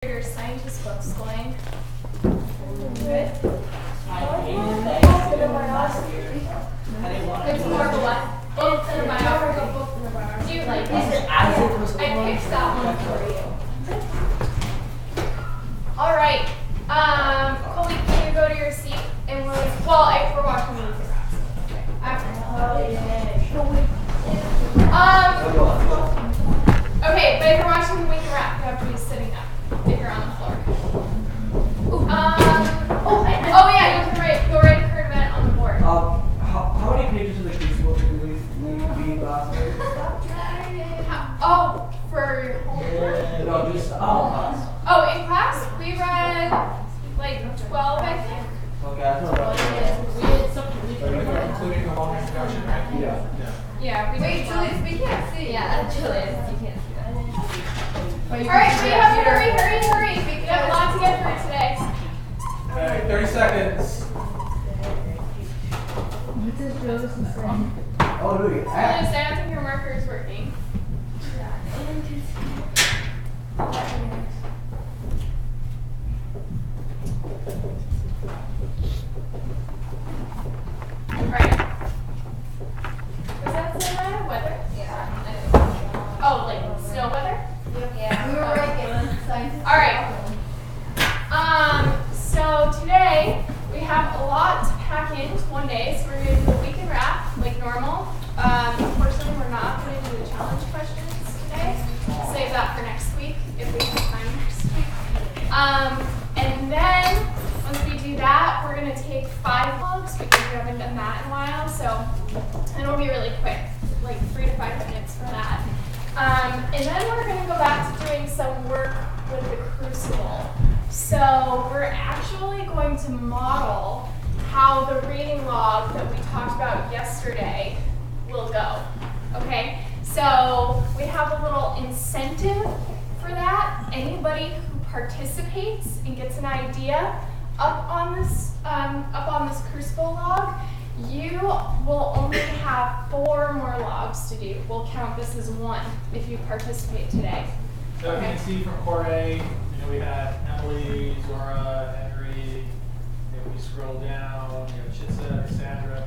Your scientist books going? Good? It's more of a what? Book and a biography. Do you like it? I picked that one for you. Alright. Colby, can you go to your seat? And we're watching the movie. Okay, but if you're watching the week wrap, you have to be sitting up if you're on the floor. Yeah, you can go write a current event on the board. How many pages of the Crucible did we read last week? For your homework? No, just class. Oh, in class? We read like 12, I think. Okay, that's all right. We did something including the long introduction, right? Yeah, we did. Wait, Julius, we can't see. Yeah, Julius, you can't see that. Alright, Alright, so you have to hurry. We have a lot to get through today. Okay, 30 seconds. Oh, do you? Julius, I don't think your marker is working. Alright. Was that some weather? Yeah. Oh, like snow weather? Yeah. We were right there. Alright. So today we have a lot to pack in one day, so we're going to do the weekend wrap like normal. Unfortunately, we're not going to do the challenge questions today. Save that for next week if we have time next week. And then once we do that, we're going to take 5 logs because we haven't done that in a while, so it'll be really quick, like 3 to 5 minutes for that. And then we're going to go back to doing some work with the Crucible. So we're actually going to model how the reading log that we talked about yesterday will go. Okay? So we have a little incentive for that. Anybody who participates and gets an idea up on this Crucible log, you will only have 4 more logs to do. We'll count this as 1 if you participate today. So you can see from Core A, we had Emily, Zora, Henry. We scroll down, we have Chitsa, Sandra.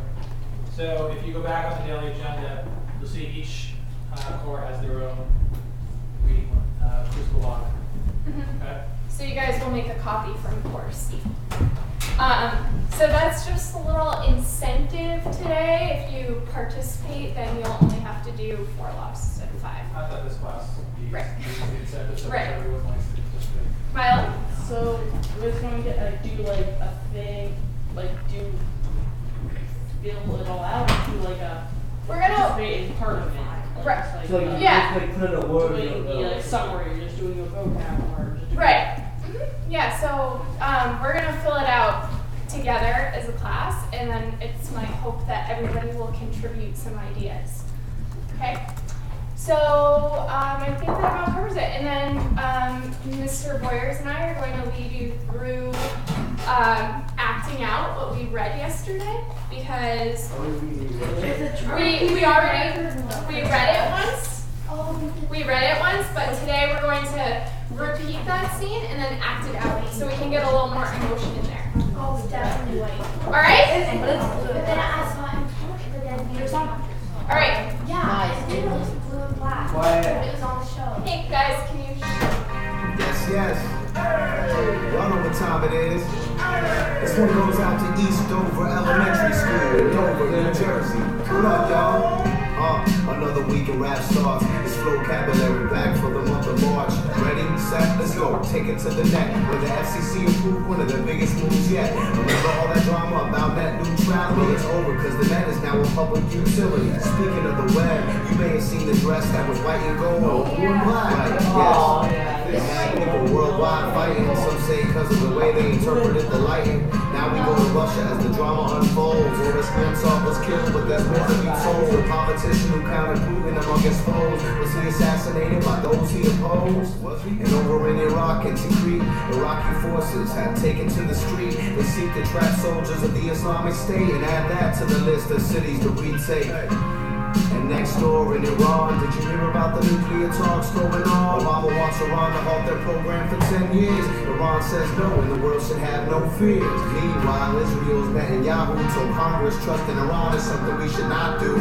So if you go back on the daily agenda, you'll see each core has their own reading Crucible log. Okay? So you guys will make a copy from course. So that's just a little incentive today. If you participate, then you'll only have to do 4 logs instead of 5. I thought this class would be Right. the incentive, so Right. everyone likes to participate. Milo? So we're just going to do like a thing, like fill it all out, do like a We're gonna participate in part of it. Like, Right. just, like, So you Yeah. just like put in a word. doing like summary, you're just doing a vocab or just doing right. Yeah. So we're gonna fill it out together as a class, and then it's my hope that everybody will contribute some ideas. Okay. So I think that about covers it. And then Mr. Boyers and I are going to lead you through acting out what we read yesterday, because we read it once. We read it once, but today we're going to repeat that scene and then act it out so we can get a little more emotion in there. Oh, definitely white. All right? But then I saw him. All right. Yeah, I did was blue and black. Quiet. It was on the show. Hey guys, can you? Yes. Y'all know what time it is. This one goes out to East Dover Elementary School in Dover, New Jersey. What up, y'all? Another week of rap starts. It's vocabulary back for the month of March. Ready, set, let's go. Take it to the net. Where the FCC approved one of the biggest moves yet. Remember all that drama about net neutrality? It's over because the net is now a public utility. Speaking of the web, you may have seen the dress that was white and gold, blue and black. Right, Oh, yes. yeah. They had people worldwide fighting, some say because of the way they interpreted the lighting. Now we go to Russia as the drama unfolds. Or this Mozart was killed, but there's more to be told. The politician who counted Putin among his foes, was he assassinated by those he opposed? And over in Iraq and Tikrit, Iraqi forces had taken to the street. They seek to trap soldiers of the Islamic State and add that to the list of cities to retake. And next door in Iran, did you hear about the nuclear talks going on? Obama wants Iran to halt their program for 10 years. Iran says no, and the world should have no fears. Meanwhile, Israel's Netanyahu told Congress trust in Iran is something we should not do.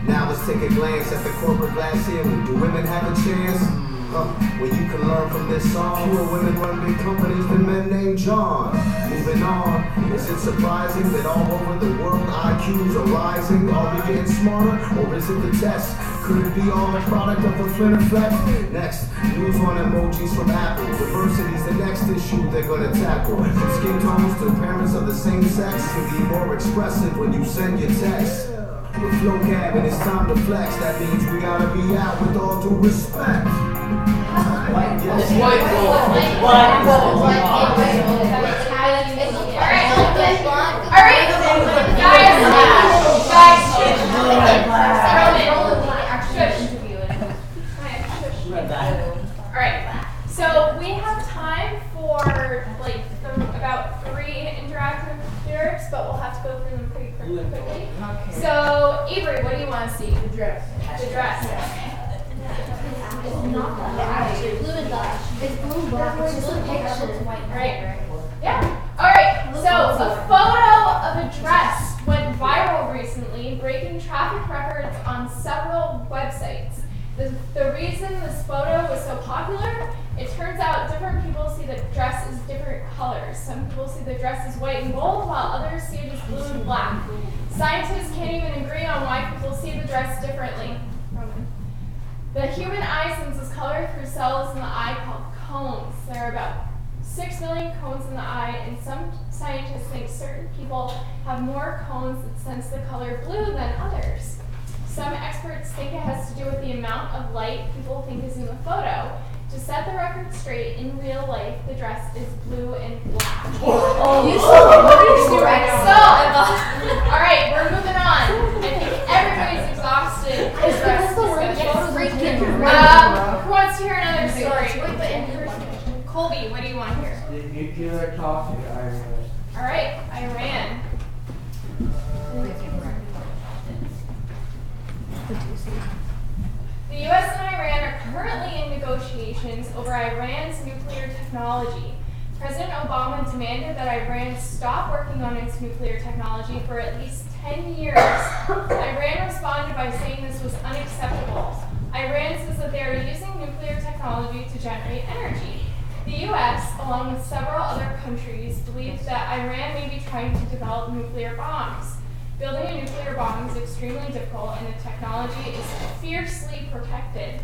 Now let's take a glance at the corporate glass ceiling. Do women have a chance? Well, you can learn from this song. Fewer women run big companies than men named John. Moving on, is it surprising that all over the world IQs are rising? Are we getting smarter, or is it the test? Could it be all a product of the Flynn effect? Next, news on emojis from Apple. Diversity's the next issue they're gonna tackle. From skin tones to parents of the same sex, can be more expressive when you send your text. With flow cab and it's time to flex, that means we gotta be out with all due respect. Alright, so we have time for like about 3 interactive lyrics, but we'll have to go through them pretty quickly. So, Avery, what do you want to see? The dress. The dress. It's not that. It's blue and black. It's blue and black. It's just a picture. It's white. Right. Yeah. Alright, so a photo of a dress went viral recently, breaking traffic records on several websites. The reason this photo was so popular, it turns out different people see the dress as different colors. Some people see the dress as white and gold, while others see it as blue and black. Scientists can't even agree on why people see the dress differently. The human eye senses color through cells in the eye called cones. There are about 6 million cones in the eye, and some scientists think certain people have more cones that sense the color blue than others. Some experts think it has to do with the amount of light people think is in the photo. To set the record straight, in real life, the dress is blue and black. Alright, we're moving on. I think everybody's exhausted. Who wants to hear another story? Colby, what do you want to hear? The nuclear talk in Iran. Alright, Iran. The U.S. and Iran are currently in negotiations over Iran's nuclear technology. President Obama demanded that Iran stop working on its nuclear technology for at least 10 years. Iran responded by saying this was unacceptable. Iran says that they are using nuclear technology to generate energy. The U.S., along with several other countries, believes that Iran may be trying to develop nuclear bombs. Building a nuclear bomb is extremely difficult, and the technology is fiercely protected.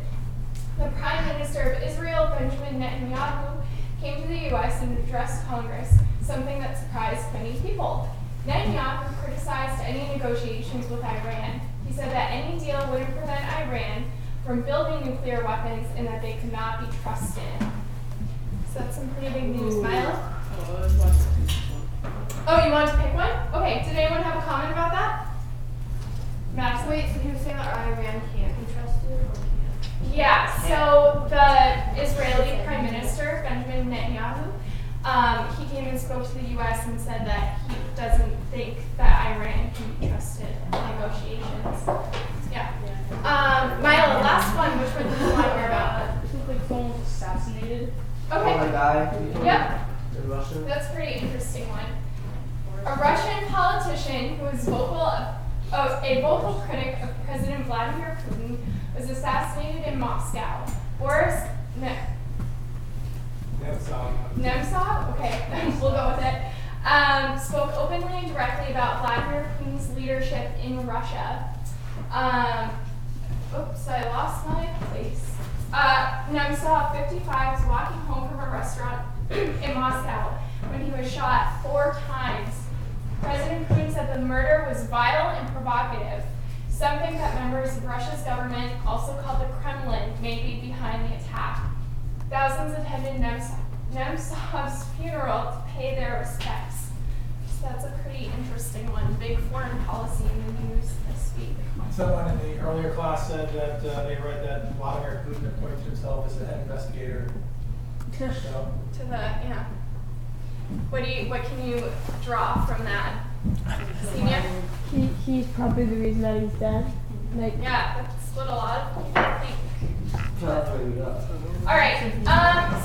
The Prime Minister of Israel, Benjamin Netanyahu, came to the U.S. and addressed Congress, something that surprised many people. Netanyahu criticized any negotiations with Iran. He said that any deal wouldn't prevent Iran from building nuclear weapons and that they could not be trusted. So that's some pretty big news. Milo? Oh, you wanted to pick one? Okay, did anyone have a comment about that? Max? Wait, so he was saying that Iran can't be trusted or can't? Yeah, so the Israeli Prime Minister, Benjamin Netanyahu, he came and spoke to the U.S. and said that he doesn't think that Iran can be trusted in negotiations. Yeah. Milo, last one, which one do you want to hear about? It looks like someone was assassinated. Okay. Yep. In Russia. That's a pretty interesting one. A Russian politician who was a vocal critic of President Vladimir Putin was assassinated in Moscow. Boris Nemtsov? Okay, we'll go with it. Spoke openly and directly about Vladimir Putin's leadership in Russia. Oops, I lost my place. Nemtsov, 55, was walking home from a restaurant in Moscow when he was shot 4 times. President Putin said the murder was vile and provocative, something that members of Russia's government, also called the Kremlin, may be behind the attack. Thousands attended Nemtsov's funeral to pay their respects. So that's a pretty interesting one. Big foreign policy in the news this week. Someone in the earlier class said that they read that Vladimir Putin appointed himself as the head investigator. So, To the, yeah. What can you draw from that? Senior? He's probably the reason that he's dead. Yeah, that's what a lot of people think. That's what we got. Alright,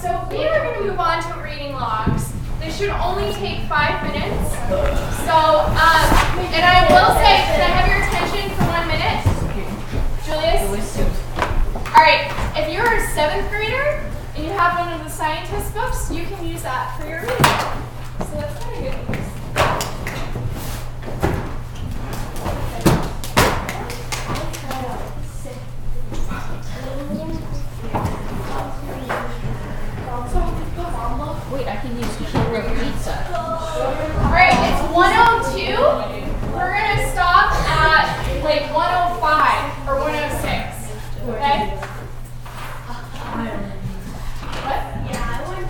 so we are going to move on to reading logs. This should only take 5 minutes. So, and I will say, can I have your attention for 1 minute? Julius? Alright, if you're a 7th grader and you have one of the scientist books, you can use that for your reading log. So that's kind of good news. Wait, I can use sugar pizza. Alright, it's 1:02. We're going to stop at like 1:05 or 1:06. Okay? What? Yeah, I want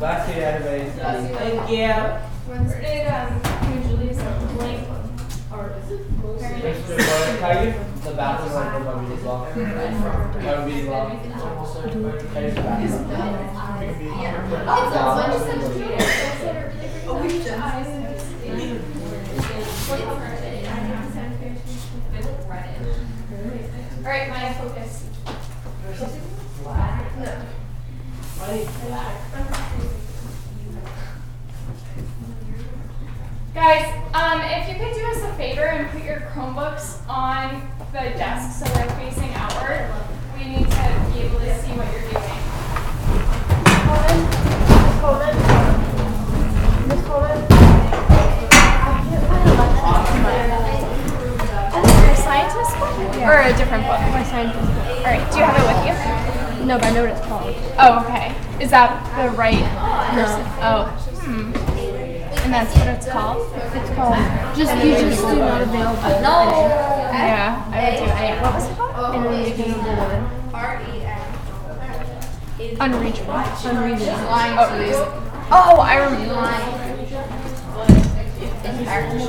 Last year, everybody. Thank you. Where did usually some blank or Tell you the bathroom like the one reading log. One reading log. Alright, Maya, focus. Guys, if you could do us a favor and put your Chromebooks on the desk so they're facing outward, we need to be able to see what you're doing. Your scientist book? Yeah. Or a different book? My scientist book. Alright, do you have it with you? No, but I know what it's called. Oh, okay. Is that the right person? Oh. And that's what it's called? It's called just do not available. No. Yeah, I would do A. What was it called? Unreachable. Oh, I remember. It's actually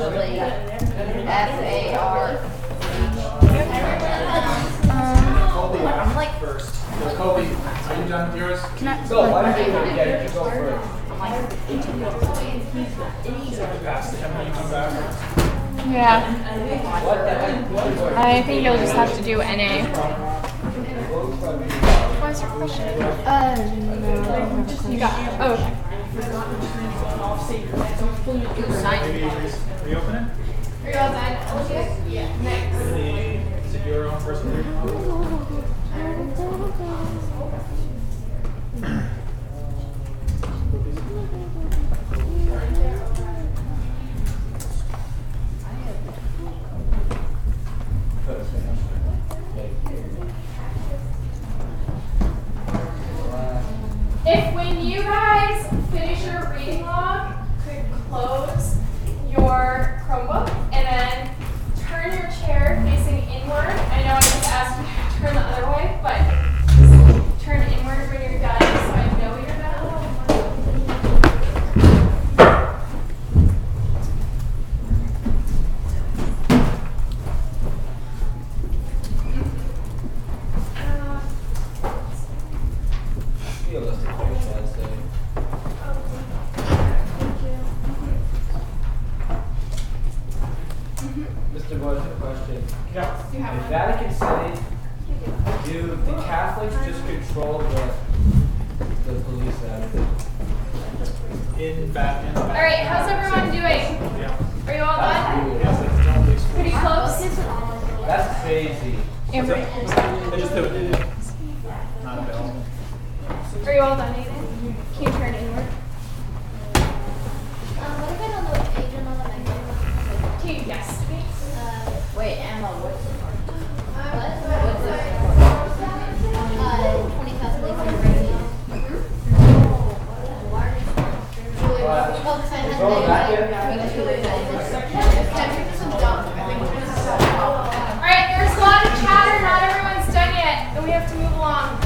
FAR. I'm like first. Kobe, are you done with yours? So, why don't you go first? Pass to him when you come back. Yeah. What the heck? I think you'll just have to do NA. What's your question? No. You got it. Oh, okay. Reopen it? Are you all done? Yeah. Next. Is it your own personal reading log? If when you guys finish your reading log, could close your Chromebook and then turn your chair facing inward. I know I just asked you to turn the other way, but just turn inward when you're done so I know you're done. Mr. Boyce, a question. Yeah. You have In one. Vatican City, do the Catholics just control the police and everything? In back. All right, how's everyone doing? Yeah. Are you all done? Yes, it's only school. Pretty close? That's crazy. Amber, They just do it. Not available. are you all done, Nathan? Can you turn inward? What about on the page on the next one? Can you guess me? Wait, Emma, what's the part? What? What's this? 20,000 leagues of radio. Alright, there's a lot of chatter, not everyone's done yet, and we have to move along.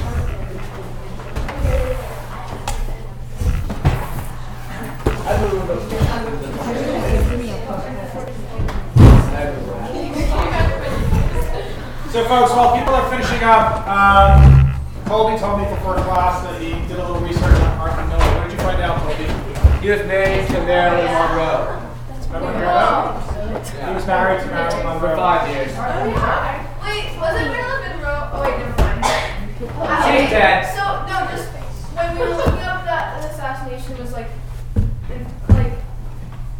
So folks, while people are finishing up, Colby told me before class that he did a little research on Arthur Miller. What did you find out, Colby? He was married to Marilyn Monroe. Everyone hear that? He was married to Marilyn Monroe. For 5 years. Oh, yeah. Wait, was it Marilyn Monroe? Oh, wait, never mind. She's dead. So, no, just when we were looking up that the assassination was like,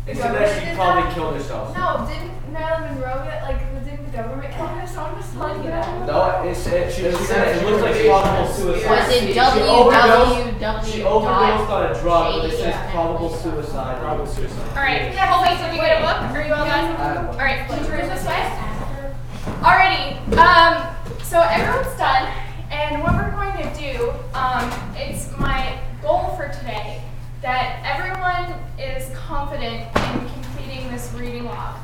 It's that she probably killed herself. no, didn't Marilyn Monroe get, didn't the government kill her? Someone was telling me that. No, she said it looks like probable suicide. Was it She www. overdosed on a drug, but it says shady. probable suicide. Probable suicide. Alright, Colby, did you get a book? Are you all done? Alright, teachers this way. Alrighty, so everyone's done, and what we're going to do, it's my goal for today that everyone is confident in completing this reading log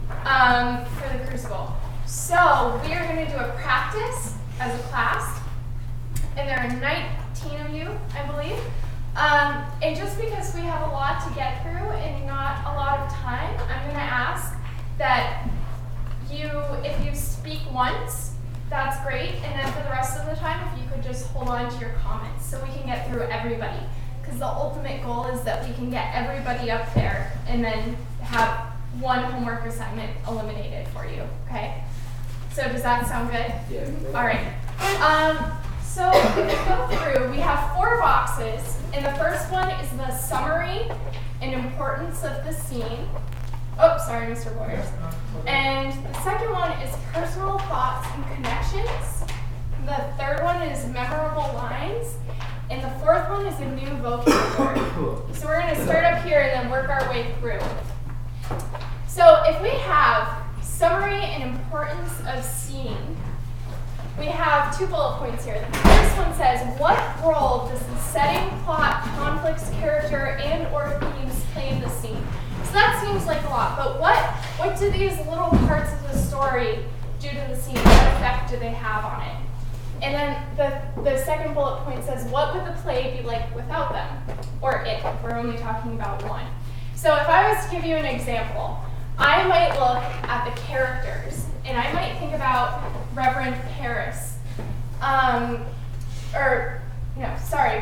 for the Crucible. So we are going to do a practice as a class, and there are 19 of you, I believe. And just because we have a lot to get through and not a lot of time, I'm going to ask that if you speak once, that's great, and then for the rest of the time, if you could just hold on to your comments so we can get through everybody. Because the ultimate goal is that we can get everybody up there and then have one homework assignment eliminated for you, okay? So does that sound good? Yeah. All right. So if we go through, we have 4 boxes, and the first one is the summary and importance of the scene. Oh, sorry, Mr. Boyers. And the second one is personal thoughts and connections. The third one is memorable lines. And the fourth one is a new vocabulary. So we're going to start up here and then work our way through. So if we have summary and importance of scene, we have 2 bullet points here. The first one says, what role does the setting, plot, conflicts, character, and or themes play in the scene? So that seems like a lot, but what do these little parts of the story do to the scene? What effect do they have on it? And then the second bullet point says, what would the play be like without them? Or it, if we're only talking about one. So if I was to give you an example, I might look at the characters, and I might think about Reverend Paris.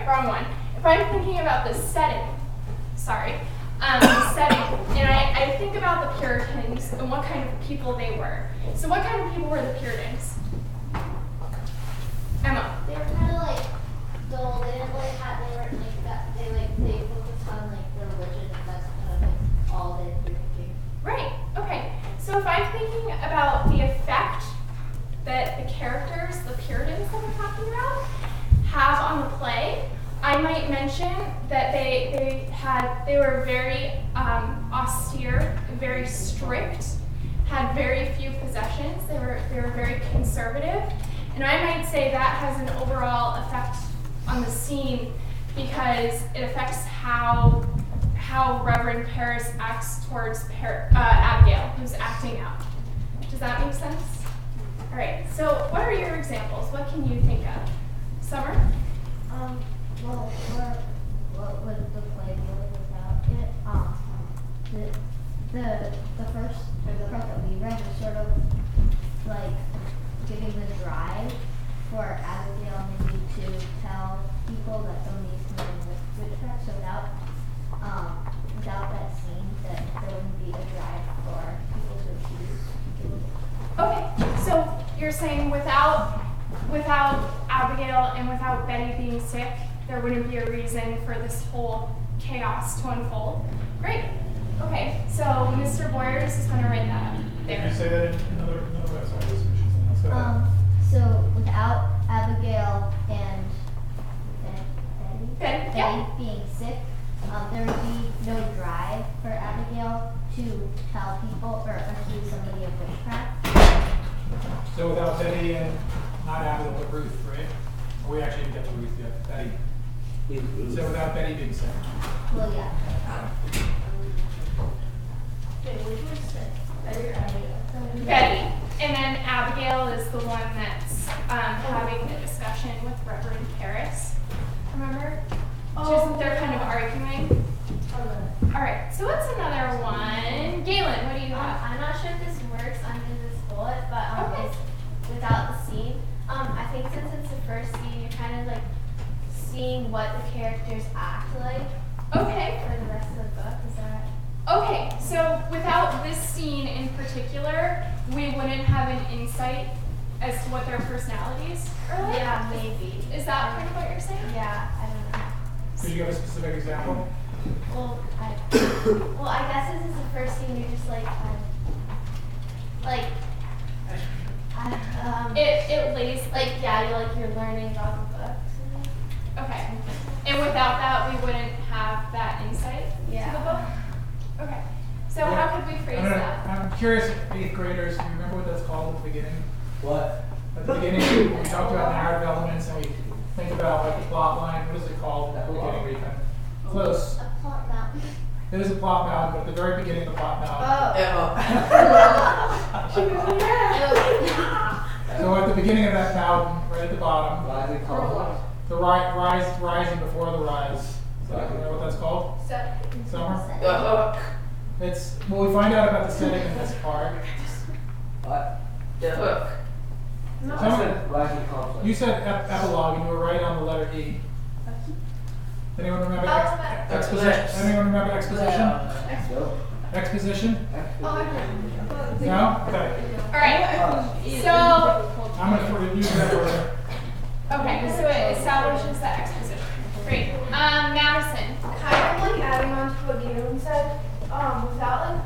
Wrong one. If I'm thinking about the setting, and I think about the Puritans and what kind of people they were. So what kind of people were the Puritans? Emma. They were kind of like dull. They didn't like have. They weren't like that. They focused on like their religion, and that's kind of like all they were thinking. Right. Okay. So if I'm thinking about the effect that the characters, the Puritans that we're talking about, have on the play, I might mention that they were very austere, very strict, had very few possessions. They were very conservative. And I might say that has an overall effect on the scene because it affects how Reverend Paris acts towards Abigail, who's acting out. Does that make sense? All right, so what are your examples? What can you think of? Summer? Well, what would the play be like without it? The first part that we read was sort of like giving the drive for Abigail maybe to tell people that somebody's committing witchcraft. So without that scene, that there wouldn't be a drive for people to accuse people. Okay, so you're saying without Abigail and without Betty being sick, there wouldn't be a reason for this whole chaos to unfold. Great. Okay, so Mr. Boyers is going to write that up there. Can you say that in another way? Sorry, this is something else. Go ahead. So without Abigail and Betty, Betty being sick, there would be no drive for Abigail to tell people or accuse somebody of witchcraft. So without Betty and not Abigail, but Ruth, right? Or we actually didn't get to Ruth yet. Betty. So without Betty being sick. Well, yeah. Betty. And then Abigail is the one that's having the discussion with Reverend Paris. Remember? They're kind of arguing. All right, so what's another one? Galen, what do you have? I'm not sure if this works under this bullet, but Okay. it's without the scene. I think since it's the first scene, you're kind of like seeing what the characters act like Okay. for the rest of the book. Is that? Okay, so without this scene in particular, we wouldn't have an insight as to what their personalities are like? Yeah, maybe. Is that kind of what you're saying? Yeah, I don't know. Could you give a specific example? Well, I guess since it's the first scene, you're just like, It lays like yeah, you're learning about the books. okay. And without that, we wouldn't have that insight to the Yeah. book? Okay. So how could we phrase that? I'm curious, 8th graders, do you remember what that's called at the beginning? What? At the beginning, when we talked about narrative elements and we think about like the plot line, what is it called at the beginning where you kind of close? A plot mountain. It is a plot mountain, but at the very beginning of the plot mountain. So at the beginning of that mountain, right at the bottom, Rising conflict. the rising before the rise. So you know what that's called? Summer? It's, well, we find out about the setting in this part. What? Summer, I said rising conflict. you said epilogue and you were right on the letter E. Anyone remember exposition? Anyone remember exposition? Nope. Exposition? Oh, No? Okay. Alright, so, I'm going to use that word. okay, so it establishes that exposition. Great. Madison. Kind of like adding on to what Galen said, without like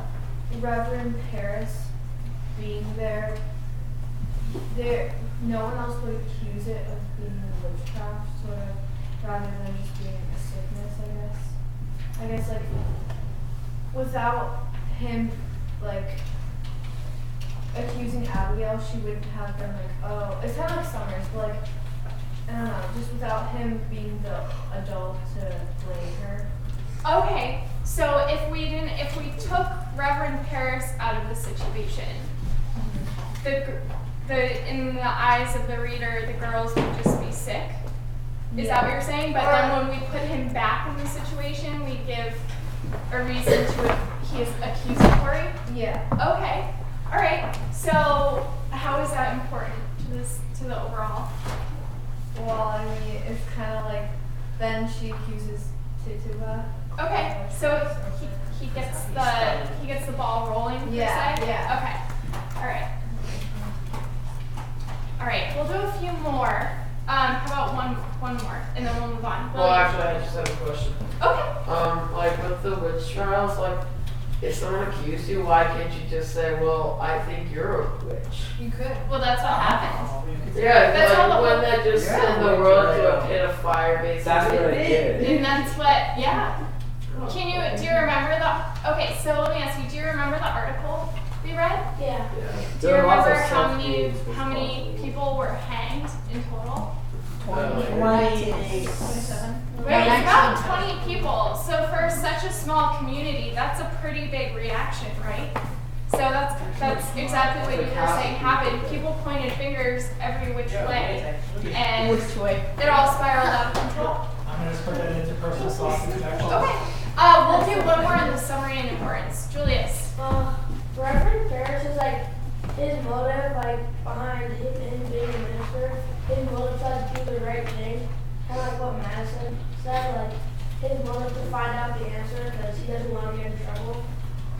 Reverend Paris being there, no one else would accuse it of being a witchcraft, sort of, rather than just being a sickness, I guess like without him like accusing Abigail, she wouldn't have been like, oh, it's kind of like Summers, but like I don't know, just without him being the adult to blame her. Okay, so if we took Reverend Paris out of the situation, in the eyes of the reader, the girls would just be sick. Is that what you're saying? But then when we put him back in the situation, we give a reason to he is accusatory. Yeah. Okay, all right. So how is that important to the overall? Well, I mean, it's kind of like then she accuses Tituba. Okay, so he gets the ball rolling. Per Yeah, se? yeah. Okay. All right. We'll do a few more. How about one more, and then we'll move on. Well, actually, I just have a question. Okay. Like with the witch trials, like if someone accused you, why can't you just say, well, I think you're a witch? You could. Well, that's what happens. Yeah, That's how like the wouldn't that just send the world to a pit of fire, basically? That's what I did. And that's what, yeah. Do you remember okay, so let me ask you, do you remember the article we read? Yeah. Do you remember how many people were hanged in total? 27. Right, it's about 20 people. So for such a small community, that's a pretty big reaction, right? So that's exactly what you were saying happened. People pointed fingers every which way, and it all spiraled out of control. I'm going to just put that into personal thoughts and connections. Okay, we'll do one more in the summary and importance. Julius. Reverend Ferris is like his motive, like behind him being a minister. His motive was to do the right thing, kind of like what Madison said. Like his motive to find out the answer because he doesn't want to get in trouble.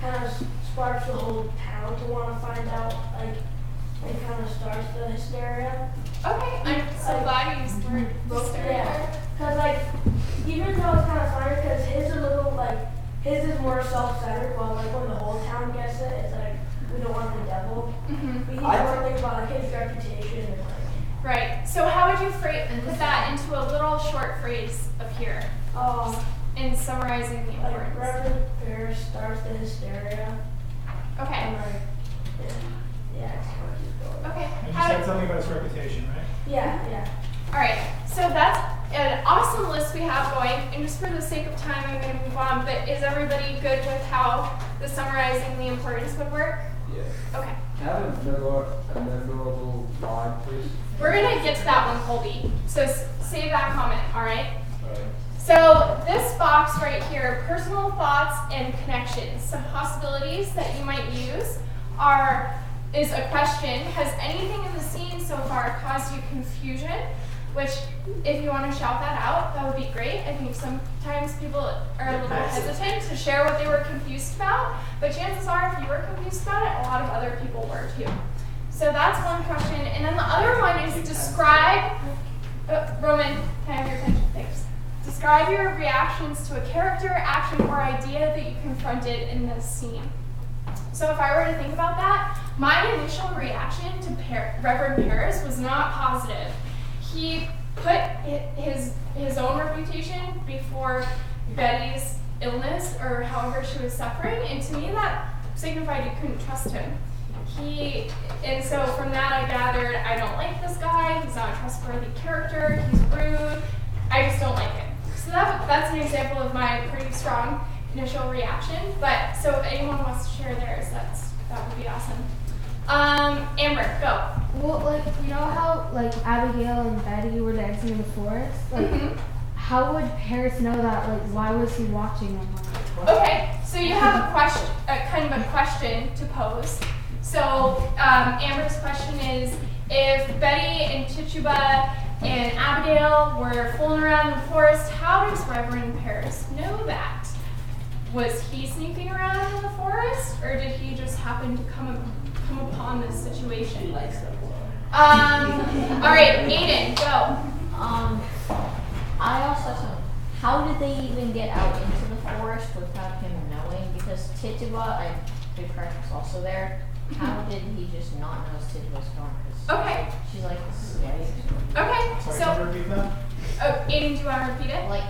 Kind of sparks the whole town to want to find out. Like it kind of starts the hysteria. Okay, I'm so glad you used the word hysteria. Yeah, because like even though it's kind of funny because his is a little like. His is more self-centered, while like when the whole town gets it, it's like we don't want the devil. Mm-hmm. We need more things about like his reputation and like. Right. So how would you put that into a little short phrase up here in summarizing the Like importance? Reverend Paris starts the hysteria. Okay. And like, yeah, it's how it keeps going. Okay. And you said something about his reputation, right? Yeah. All right. So that's an awesome list we have going. And just for the sake of time, I'm going to move on. But is everybody good with how the summarizing the importance would work? Yeah. Okay. Have a memorable line, please. We're going to get to that one, Colby. So save that comment, all right? Alright. So this box right here, personal thoughts and connections. Some possibilities that you might use are is a question: has anything in the scene so far caused you confusion? Which, if you want to shout that out, that would be great. I think sometimes people are a little hesitant to share what they were confused about, but chances are, if you were confused about it, a lot of other people were too. So that's one question. And then the other one is describe, Roman, can I have your attention? Thanks. Describe your reactions to a character, action, or idea that you confronted in this scene. So if I were to think about that, my initial reaction to Reverend Paris was not positive. He put his own reputation before Betty's illness, or however she was suffering, and to me that signified you couldn't trust him. And so from that I gathered, I don't like this guy, he's not a trustworthy character, he's rude, I just don't like him. So that's an example of my pretty strong initial reaction, but so if anyone wants to share theirs, that would be awesome. Amber, go. Well, like, you know how, like, Abigail and Betty were dancing in the forest? Like, how would Paris know that? Like, why was he watching them? Okay, so you have kind of a question to pose. So, Amber's question is, if Betty and Tituba and Abigail were fooling around in the forest, how does Reverend Paris know that? Was he sneaking around in the forest, or did he just happen to come upon this situation? All right, Aiden, go. I also said, how did they even get out into the forest without him knowing? Because Tituba, I think Craig was also there. How did he just not know Tituba's gone? Okay. She's like a slave. Okay, Sorry, so, can you repeat that? Aiden, do you want to repeat it? Like,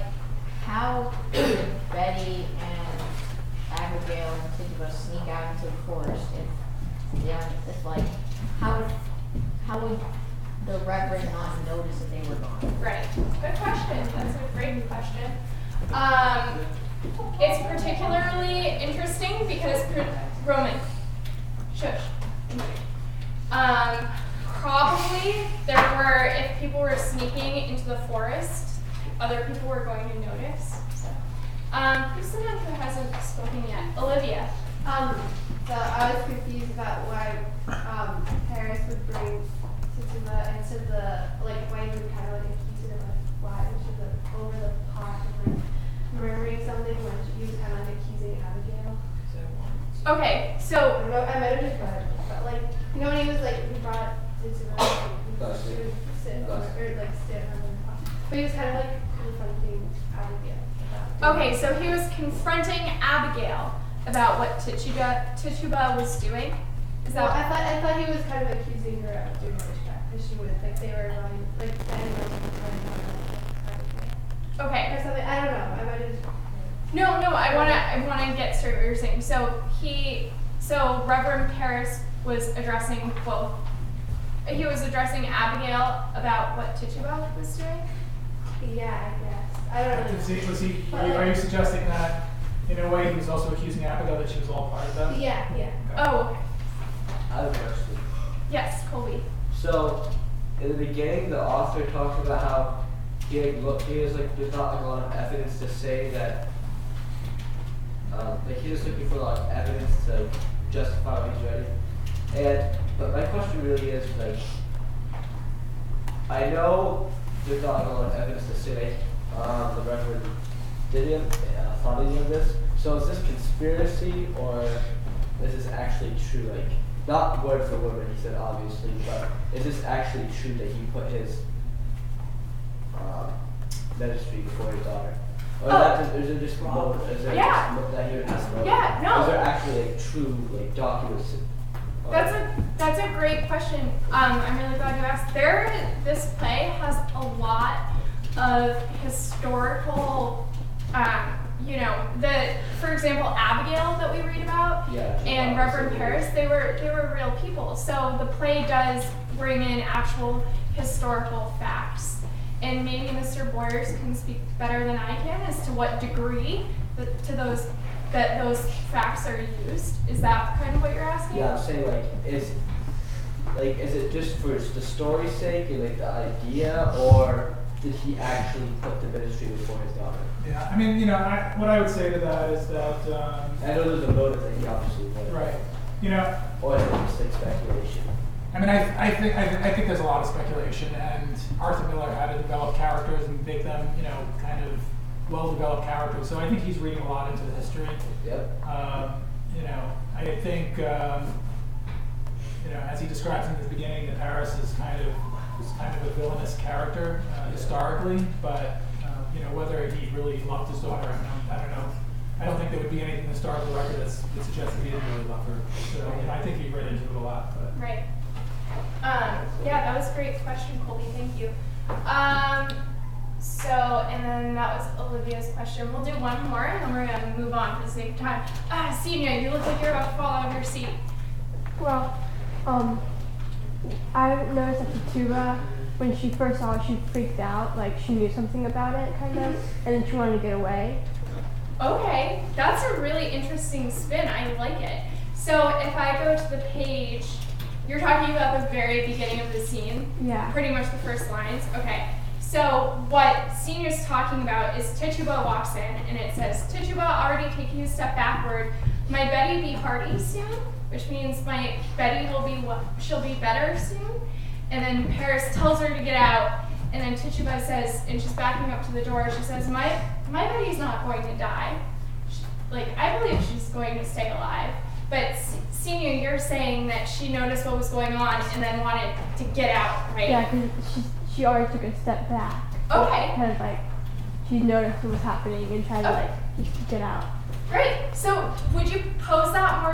how did Betty and Abigail and Tituba sneak out into the forest if like, how would the Reverend not notice that they were gone? Right. Good question. That's a great question. It's particularly interesting because Roman, shush. Probably if people were sneaking into the forest, other people were going to notice. So, who's someone who hasn't spoken yet? Olivia. So I was confused about why Paris would bring Tituba into the, like, why he would kind of like accuse her of like flying over the pot and like murmuring something when he was kind of like accusing Abigail. Okay, so I might have just read it, but like, you know when he was like, he brought Tituba, like, she would sit or like stand on the pot. But he was kind of like confronting Abigail about okay, so he was confronting Abigail about what Tituba was doing. Is that? Well, I thought he was kind of accusing her of doing witchcraft because she would like they were running like animals were running on like Okay. or something. I don't know. I might have. No, I wanna get straight what you're saying. So Reverend Paris was addressing both. He was addressing Abigail about what Tituba was doing. Yeah, I guess. I don't know. Are you suggesting that in a way he was also accusing Abigail that she was all part of that? Yeah, yeah. Oh, okay. I have a question. Yes, Colby. So, in the beginning, the author talks about how there's not like a lot of evidence to say that, like he's looking for a lot of evidence to justify what he's writing. But my question really is like, I know there's not like a lot of evidence to say the Reverend thought any of this. So is this conspiracy or is this actually true? Like, not word for word what he said, obviously, but is this actually true that he put his ministry before his daughter? Or is it just motive? Is there just that he would have motive? Yeah, no. Is there actually like true like documents? That's a great question. I'm really glad you asked. This play has a lot of historical, for example, Abigail that we read about, and Reverend Paris, they were real people. So the play does bring in actual historical facts. And maybe Mr. Boyers can speak better than I can as to what degree that those facts are used. Is that kind of what you're asking? Yeah, I'm saying is it just for the story's sake and like the idea, or did he actually put the ministry before his daughter? Yeah, I mean, what I would say to that is that I know there's a motive that he obviously would. Right. You know, Or is it just like speculation? I mean, I think there's a lot of speculation, and Arthur Miller had to develop characters and make them, you know, kind of well-developed characters. So I think he's reading a lot into the history. Yep. You know, I think, you know, as he describes in the beginning, that Paris is kind of a villainous character historically, but you know, whether he really loved his daughter, I don't know. I don't think there would be anything in the historical record that suggests that he didn't really love her. So you know, I think he read into it a lot. But. Right. Yeah, that was a great question, Colby. Thank you. So, and then that was Olivia's question. We'll do one more, and then we're gonna move on for the sake of time. Senior, you look like you're about to fall out of your seat. Well, I noticed that the tuba, when she first saw it, she freaked out. Like she knew something about it, kind of, and then she wanted to get away. Okay, that's a really interesting spin. I like it. So if I go to the page, you're talking about the very beginning of the scene? Yeah. Pretty much the first lines? Okay. So what Senior's talking about is Tituba walks in and it says, Tituba already taking a step backward. My Betty be hearty soon? Which means my Betty she'll be better soon. And then Paris tells her to get out. And then Tituba says, and she's backing up to the door, she says, my Betty's not going to die. I believe she's going to stay alive. But Senior, you're saying that she noticed what was going on and then wanted to get out, right? Yeah, because she already took a step back. Okay. Kind of like she noticed what was happening and tried to just get out. Great. So would you pose that more